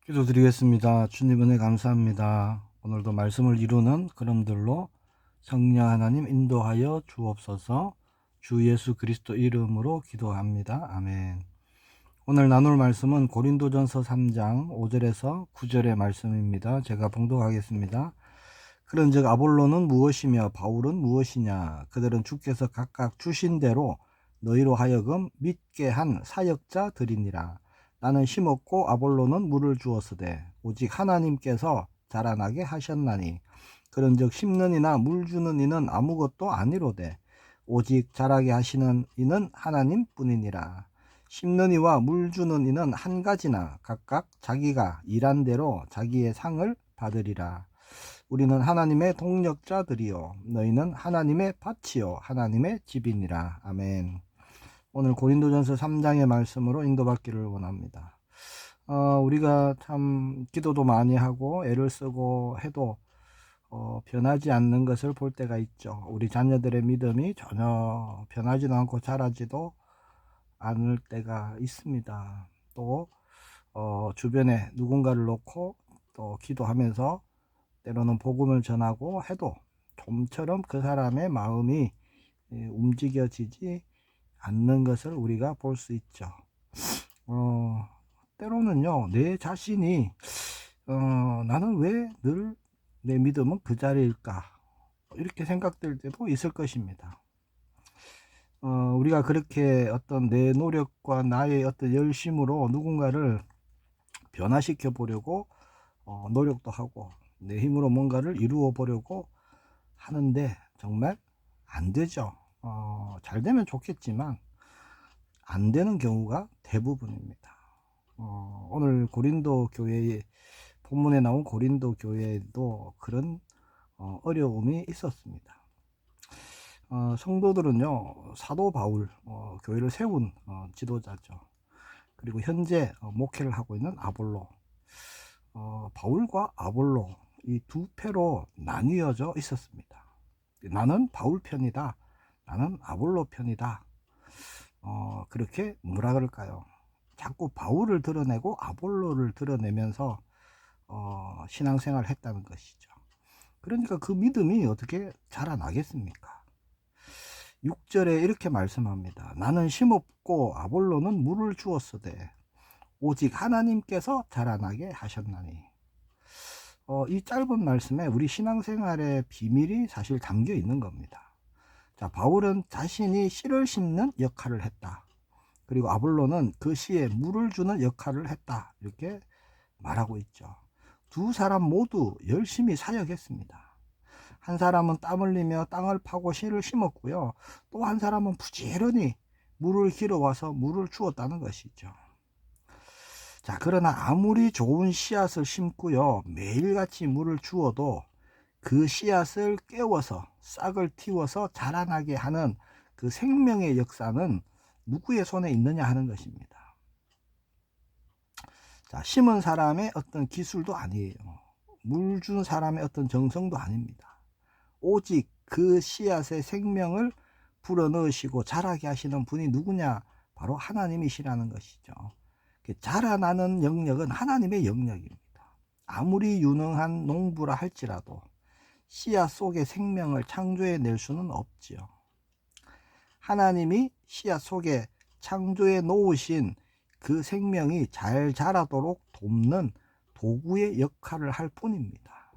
기도드리겠습니다. 주님 은혜 감사합니다. 오늘도 말씀을 이루는 그럼들로 성령 하나님 인도하여 주옵소서. 주 예수 그리스도 이름으로 기도합니다. 아멘. 오늘 나눌 말씀은 고린도전서 3장 5절에서 9절의 말씀입니다. 제가 봉독하겠습니다. 그런즉 아볼로는 무엇이며 바울은 무엇이냐? 그들은 주께서 각각 주신 대로 너희로 하여금 믿게 한 사역자들이니라. 나는 심었고 아볼로는 물을 주었으되 오직 하나님께서 자라나게 하셨나니 그런즉 심는 이나 물 주는 이는 아무것도 아니로되 오직 자라게 하시는 이는 하나님뿐이니라. 심는 이와 물 주는 이는 한 가지나 각각 자기가 일한 대로 자기의 상을 받으리라. 우리는 하나님의 동력자들이요 너희는 하나님의 밭이요 하나님의 집이니라. 아멘. 오늘 고린도전서 3장의 말씀으로 인도받기를 원합니다. 우리가 참 기도도 많이 하고 애를 쓰고 해도 변하지 않는 것을 볼 때가 있죠. 우리 자녀들의 믿음이 전혀 변하지도 않고 자라지도 않을 때가 있습니다. 또 주변에 누군가를 놓고 또 기도하면서 때로는 복음을 전하고 해도 좀처럼 그 사람의 마음이 움직여지지 않는 것을 우리가 볼 수 있죠. 때로는요, 내 자신이 나는 왜 늘 내 믿음은 그 자리일까? 이렇게 생각될 때도 있을 것입니다. 우리가 그렇게 어떤 내 노력과 나의 어떤 열심으로 누군가를 변화시켜 보려고 노력도 하고 내 힘으로 뭔가를 이루어 보려고 하는데 정말 안 되죠. 잘 되면 좋겠지만 안 되는 경우가 대부분입니다. 오늘 고린도 교회의 본문에 나온 고린도 교회에도 그런 어려움이 있었습니다. 성도들은요, 사도 바울 교회를 세운 지도자죠. 그리고 현재 목회를 하고 있는 아볼로, 바울과 아볼로 이 두 패로 나뉘어져 있었습니다. 나는 바울 편이다, 나는 아볼로 편이다. 그렇게 뭐라 그럴까요? 자꾸 바울을 드러내고 아볼로를 드러내면서 신앙생활을 했다는 것이죠. 그러니까 그 믿음이 어떻게 자라나겠습니까? 6절에 이렇게 말씀합니다. 나는 심었고 아볼로는 물을 주었으되 오직 하나님께서 자라나게 하셨나니. 이 짧은 말씀에 우리 신앙생활의 비밀이 사실 담겨 있는 겁니다. 자, 바울은 자신이 씨를 심는 역할을 했다. 그리고 아볼로는 그 씨에 물을 주는 역할을 했다. 이렇게 말하고 있죠. 두 사람 모두 열심히 사역했습니다. 한 사람은 땀 흘리며 땅을 파고 씨를 심었고요. 또 한 사람은 부지런히 물을 길어와서 물을 주었다는 것이죠. 자, 그러나 아무리 좋은 씨앗을 심고요, 매일같이 물을 주어도 그 씨앗을 깨워서 싹을 틔워서 자라나게 하는 그 생명의 역사는 누구의 손에 있느냐 하는 것입니다. 자, 심은 사람의 어떤 기술도 아니에요. 물 준 사람의 어떤 정성도 아닙니다. 오직 그 씨앗의 생명을 불어넣으시고 자라게 하시는 분이 누구냐? 바로 하나님이시라는 것이죠. 자라나는 영역은 하나님의 영역입니다. 아무리 유능한 농부라 할지라도 씨앗 속에 생명을 창조해낼 수는 없지요. 하나님이 씨앗 속에 창조해 놓으신 그 생명이 잘 자라도록 돕는 도구의 역할을 할 뿐입니다.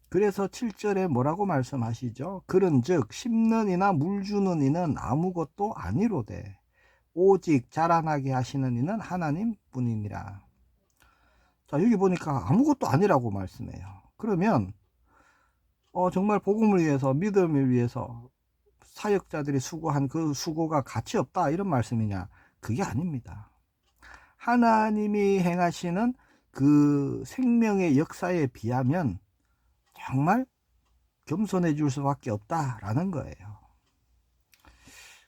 그래서 7절에 뭐라고 말씀하시죠? 그런즉 심는 이나 물 주는 이는 아무것도 아니로되 오직 자라나게 하시는 이는 하나님뿐이니라. 자, 여기 보니까 아무것도 아니라고 말씀해요. 그러면 정말 복음을 위해서, 믿음을 위해서 사역자들이 수고한 그 수고가 가치 없다 이런 말씀이냐? 그게 아닙니다. 하나님이 행하시는 그 생명의 역사에 비하면 정말 겸손해 줄 수밖에 없다라는 거예요.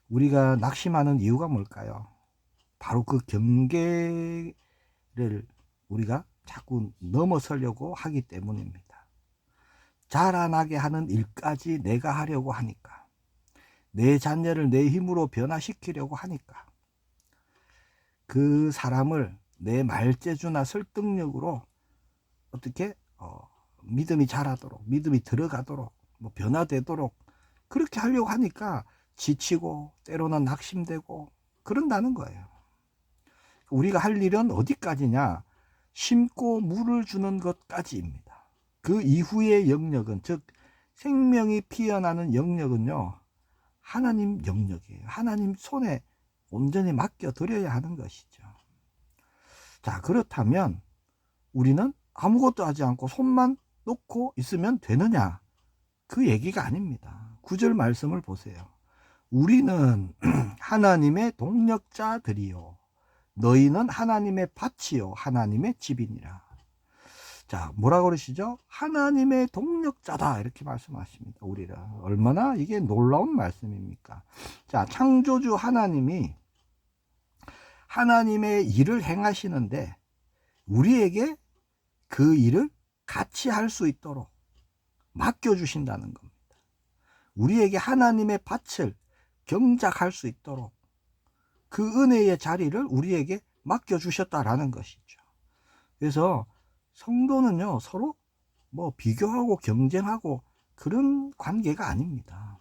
우리가 낙심하는 이유가 뭘까요? 바로 그 경계를 우리가 자꾸 넘어서려고 하기 때문입니다. 자라나게 하는 일까지 내가 하려고 하니까, 내 자녀를 내 힘으로 변화시키려고 하니까 그 사람을 내 말재주나 설득력으로 어떻게 믿음이 자라도록, 믿음이 들어가도록, 뭐 변화되도록 그렇게 하려고 하니까 지치고 때로는 낙심되고 그런다는 거예요. 우리가 할 일은 어디까지냐? 심고 물을 주는 것까지입니다. 그 이후의 영역은, 즉 생명이 피어나는 영역은요, 하나님 영역이에요. 하나님 손에 온전히 맡겨드려야 하는 것이죠. 자, 그렇다면 우리는 아무것도 하지 않고 손만 놓고 있으면 되느냐? 그 얘기가 아닙니다. 9절 말씀을 보세요. 우리는 하나님의 동력자들이요, 너희는 하나님의 밭이요 하나님의 집이니라. 자, 뭐라고 그러시죠? 하나님의 동력자다, 이렇게 말씀하십니다. 우리를. 얼마나 이게 놀라운 말씀입니까? 자, 창조주 하나님이 하나님의 일을 행하시는데 우리에게 그 일을 같이 할 수 있도록 맡겨주신다는 겁니다. 우리에게 하나님의 밭을 경작할 수 있도록 그 은혜의 자리를 우리에게 맡겨주셨다라는 것이죠. 그래서 성도는요, 서로 뭐 비교하고 경쟁하고 그런 관계가 아닙니다.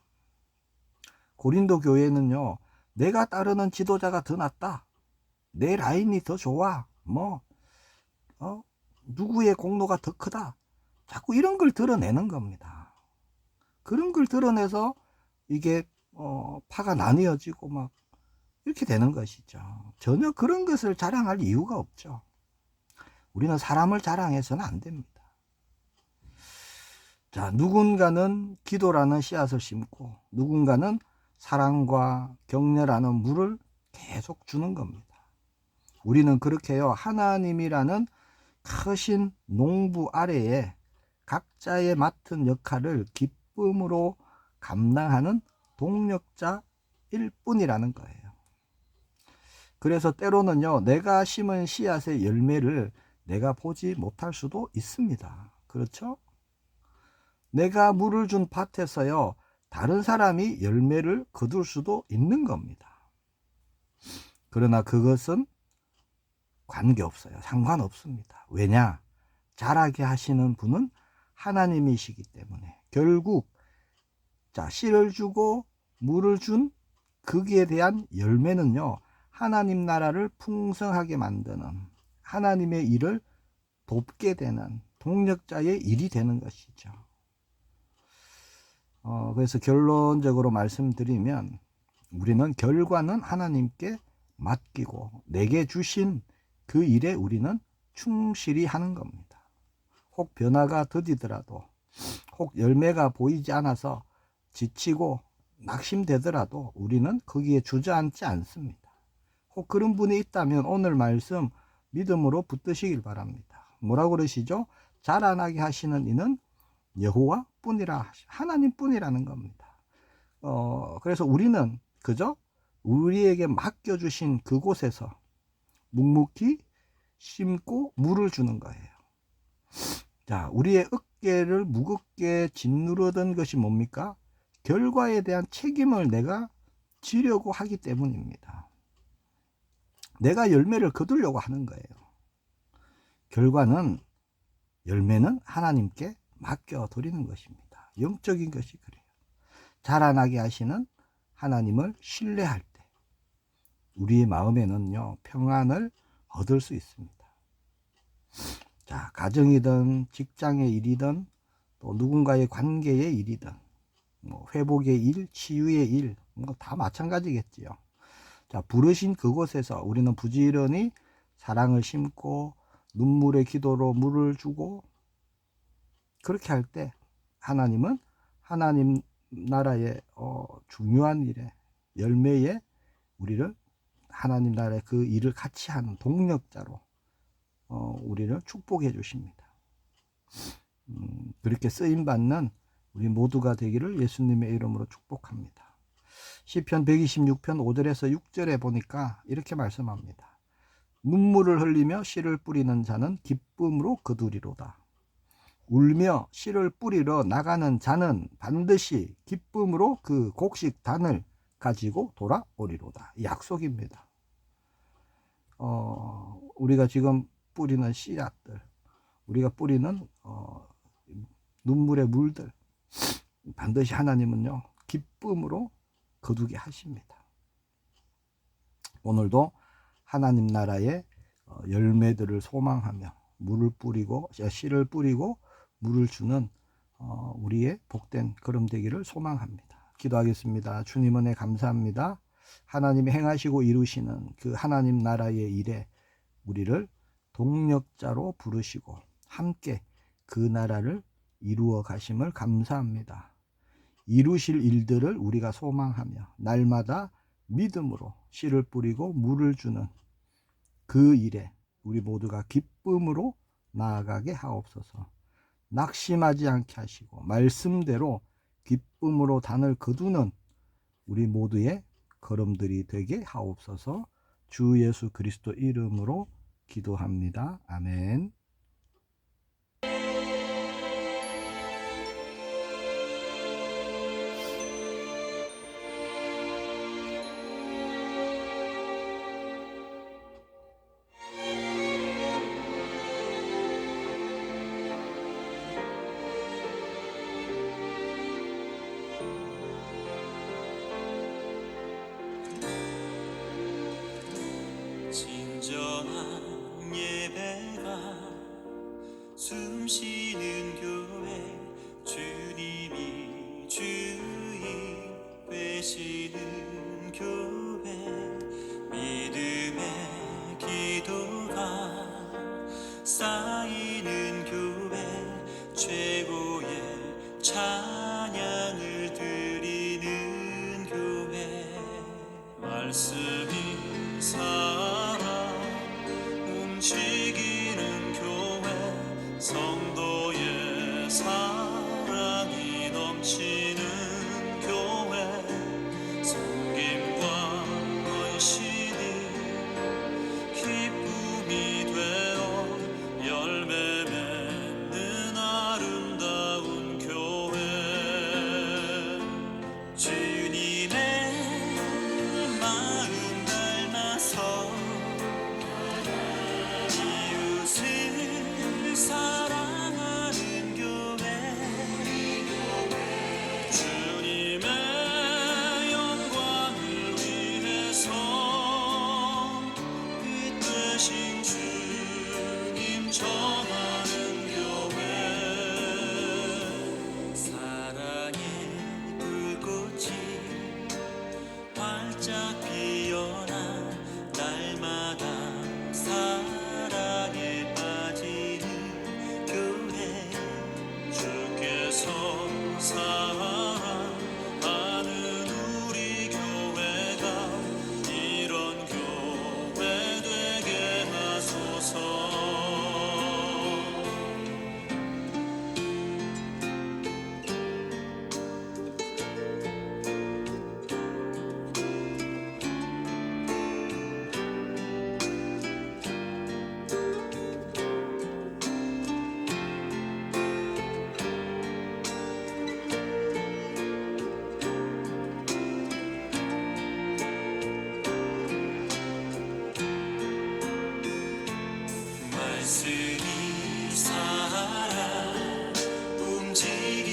고린도 교회는요, 내가 따르는 지도자가 더 낫다, 내 라인이 더 좋아, 누구의 공로가 더 크다, 자꾸 이런 걸 드러내는 겁니다. 그런 걸 드러내서 이게 파가 나뉘어지고 막 이렇게 되는 것이죠. 전혀 그런 것을 자랑할 이유가 없죠. 우리는 사람을 자랑해서는 안 됩니다. 자, 누군가는 기도라는 씨앗을 심고 누군가는 사랑과 격려라는 물을 계속 주는 겁니다. 우리는 그렇게요, 하나님이라는 크신 농부 아래에 각자의 맡은 역할을 기쁨으로 감당하는 동력자일 뿐이라는 거예요. 그래서 때로는요, 내가 심은 씨앗의 열매를 내가 보지 못할 수도 있습니다. 그렇죠? 내가 물을 준 밭에서요, 다른 사람이 열매를 거둘 수도 있는 겁니다. 그러나 그것은 관계없어요. 상관없습니다. 왜냐? 자라게 하시는 분은 하나님이시기 때문에. 결국 씨를 주고 물을 준 거기에 대한 열매는요, 하나님 나라를 풍성하게 만드는, 하나님의 일을 돕게 되는 동력자의 일이 되는 것이죠. 그래서 결론적으로 말씀드리면 우리는 결과는 하나님께 맡기고 내게 주신 그 일에 우리는 충실히 하는 겁니다. 혹 변화가 더디더라도, 혹 열매가 보이지 않아서 지치고 낙심되더라도 우리는 거기에 주저앉지 않습니다. 혹 그런 분이 있다면 오늘 말씀 믿음으로 붙드시길 바랍니다. 뭐라고 그러시죠? 자라나게 하시는 이는 여호와 뿐이라, 하나님 뿐이라는 겁니다. 그래서 우리는 그저 우리에게 맡겨주신 그곳에서 묵묵히 심고 물을 주는 거예요. 자, 우리의 어깨를 무겁게 짓누르던 것이 뭡니까? 결과에 대한 책임을 내가 지려고 하기 때문입니다. 내가 열매를 거두려고 하는 거예요. 결과는, 열매는 하나님께 맡겨드리는 것입니다. 영적인 것이 그래요. 자라나게 하시는 하나님을 신뢰할 때 우리의 마음에는요, 평안을 얻을 수 있습니다. 자, 가정이든 직장의 일이든 또 누군가의 관계의 일이든 회복의 일, 치유의 일, 다 마찬가지겠지요. 자, 부르신 그곳에서 우리는 부지런히 사랑을 심고 눈물의 기도로 물을 주고 그렇게 할 때 하나님은 하나님 나라의 중요한 일에, 열매에 우리를 하나님 나라의 그 일을 같이 하는 동력자로 우리를 축복해 주십니다. 그렇게 쓰임받는 우리 모두가 되기를 예수님의 이름으로 축복합니다. 시편 126편 5절에서 6절에 보니까 이렇게 말씀합니다. 눈물을 흘리며 씨를 뿌리는 자는 기쁨으로 거두리로다. 울며 씨를 뿌리러 나가는 자는 반드시 기쁨으로 그 곡식단을 가지고 돌아오리로다. 약속입니다. 우리가 지금 뿌리는 씨앗들, 우리가 뿌리는 눈물의 물들, 반드시 하나님은요 기쁨으로 거두게 하십니다. 오늘도 하나님 나라의 열매들을 소망하며 물을 뿌리고 씨를 뿌리고 물을 주는 우리의 복된 걸음 되기를 소망합니다. 기도하겠습니다. 주님 은혜 감사합니다. 하나님이 행하시고 이루시는 그 하나님 나라의 일에 우리를 동력자로 부르시고 함께 그 나라를 이루어 가심을 감사합니다. 이루실 일들을 우리가 소망하며 날마다 믿음으로 씨를 뿌리고 물을 주는 그 일에 우리 모두가 기쁨으로 나아가게 하옵소서. 낙심하지 않게 하시고 말씀대로 기쁨으로 단을 거두는 우리 모두의 걸음들이 되게 하옵소서. 주 예수 그리스도 이름으로 기도합니다. 아멘. 진정한 예배가 숨쉬는 교회, 주님이 주인 되시는 교회, 믿음의 기도가 쌓이는 교회, 최고의 찬양을 드리는 교회, 말씀이 살아 움직이는 교회, 성도의 사랑이 넘치는 교회, 섬김과 헌신이 기쁨이 되어 열매 맺는 아름다운 교회, 주님의 마음 닮아서 이웃을 사랑하는 교회, 주님의 영광을 위해서 빛되신 주님 전하는 교회, 사랑의 불꽃이 활짝 피어나 날마다 사랑에 빠지는 교회, 주께서 사랑하는 우리 교회가 이런 교회 되게 하소서. 말씀이 살아 움직이